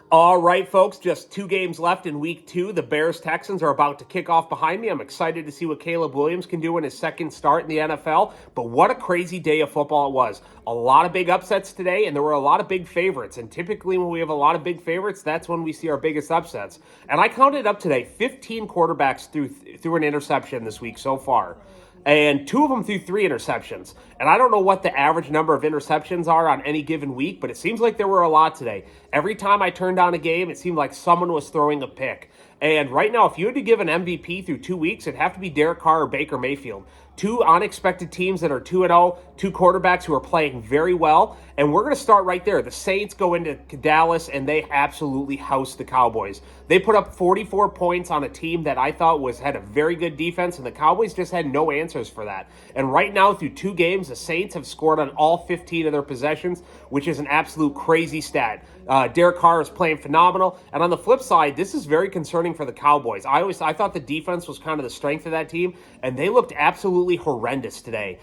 All right, folks, just 2 games left in week 2. The Bears-Texans are about to kick off behind me. I'm excited to see what Caleb Williams can do in his second start in the NFL, but what a crazy day of football it was. A lot of big upsets today, and there were a lot of big favorites, and typically when we have a lot of big favorites, that's when we see our biggest upsets. And I counted up today, 15 quarterbacks threw an interception this week so far. And 2 of them threw 3 interceptions. And I don't know what the average number of interceptions are on any given week, but it seems like there were a lot today. Every time I turned on a game, it seemed like someone was throwing a pick. And right now, if you had to give an MVP through 2 weeks, it'd have to be Derek Carr or Baker Mayfield. 2 unexpected teams that are 2-0, 2 quarterbacks who are playing very well. And we're going to start right there. The Saints go into Dallas, and they absolutely house the Cowboys. They put up 44 points on a team that I thought had a very good defense, and the Cowboys just had no answers for that. And right now, through 2 games, the Saints have scored on all 15 of their possessions, which is an absolute crazy stat. Derek Carr is playing phenomenal. And on the flip side, this is very concerning for the Cowboys. I thought the defense was kind of the strength of that team, and they looked absolutely horrendous today.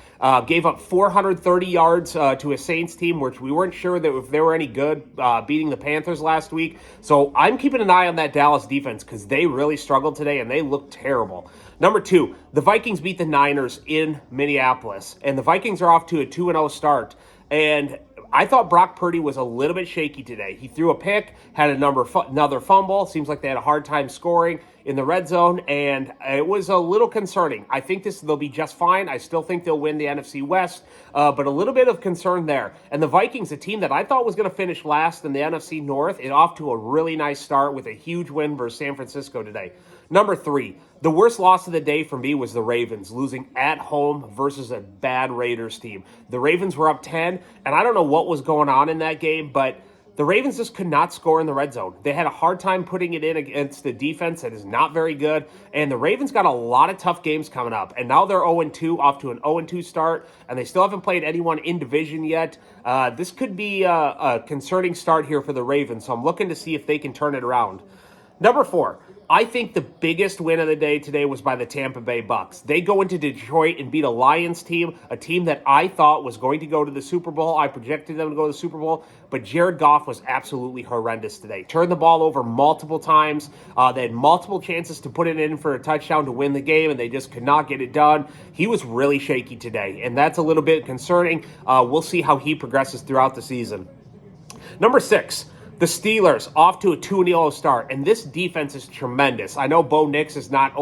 Gave up 430 yards to a Saints team, which we weren't sure that if they were any good, beating the Panthers last week. So I'm keeping an eye on that Dallas defense because they really struggled today, and they looked terrible. Number 2, the Vikings beat the Niners in Minneapolis, and the Vikings are off to a 2-0 start. And I thought Brock Purdy was a little bit shaky today. He threw a pick, had another fumble. Seems like they had a hard time scoring in the red zone, and it was a little concerning. I think they'll be just fine. I still think they'll win the NFC West, but a little bit of concern there. And the Vikings, a team that I thought was going to finish last in the NFC North, is off to a really nice start with a huge win versus San Francisco today. Number 3, the worst loss of the day for me was the Ravens, losing at home versus a bad Raiders team. The Ravens were up 10, and I don't know what was going on in that game, but the Ravens just could not score in the red zone. They had a hard time putting it in against the defense that is not very good, and the Ravens got a lot of tough games coming up, and now they're 0-2, off to an 0-2 start, and they still haven't played anyone in division yet. This could be a concerning start here for the Ravens, so I'm looking to see if they can turn it around. Number 4, I think the biggest win of the day today was by the Tampa Bay Bucks. They go into Detroit and beat a Lions team, a team that I thought was going to go to the Super Bowl. I projected them to go to the Super Bowl, but Jared Goff was absolutely horrendous today. Turned the ball over multiple times. They had multiple chances to put it in for a touchdown to win the game, and they just could not get it done. He was really shaky today, and that's a little bit concerning. We'll see how he progresses throughout the season. Number 6. The Steelers off to a 2-0 start, and this defense is tremendous. I know Bo Nix is not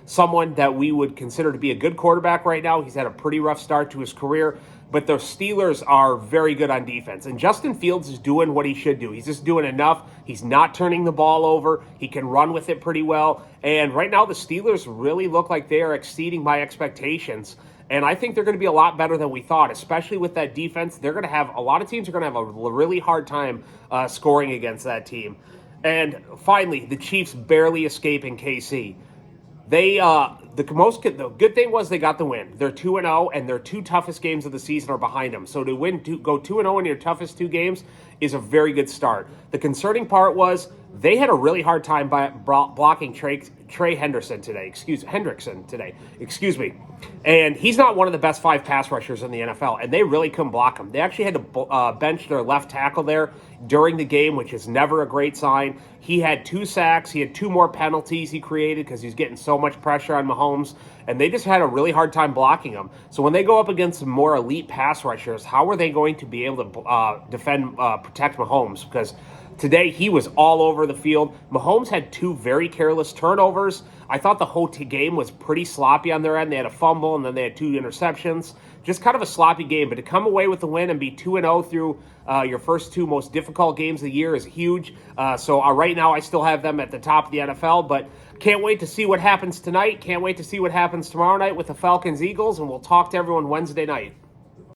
someone that we would consider to be a good quarterback right now. He's had a pretty rough start to his career, but the Steelers are very good on defense, and Justin Fields is doing what he should do. He's just doing enough. He's not turning the ball over. He can run with it pretty well, and right now the Steelers really look like they are exceeding my expectations. And I think they're going to be a lot better than we thought, especially with that defense. A lot of teams are going to have a really hard time scoring against that team. And finally, the Chiefs barely escaping KC. The good thing was they got the win. They're 2-0, and their 2 toughest games of the season are behind them. So to go 2-0 in your toughest 2 games is a very good start. The concerning part was they had a really hard time blocking Trey Hendrickson today. And he's not one of the best 5 pass rushers in the NFL, and they really couldn't block him. They actually had to bench their left tackle there during the game, which is never a great sign. He had 2 sacks. He had 2 more penalties he created because he's getting so much pressure on Mahomes, and they just had a really hard time blocking him. So when they go up against some more elite pass rushers, how are they going to be able to protect Mahomes? Because today, he was all over the field. Mahomes had 2 very careless turnovers. I thought the whole game was pretty sloppy on their end. They had a fumble, and then they had 2 interceptions. Just kind of a sloppy game. But to come away with the win and be 2-0 through your first 2 most difficult games of the year is huge. So right now, I still have them at the top of the NFL. But can't wait to see what happens tonight. Can't wait to see what happens tomorrow night with the Falcons-Eagles. And we'll talk to everyone Wednesday night.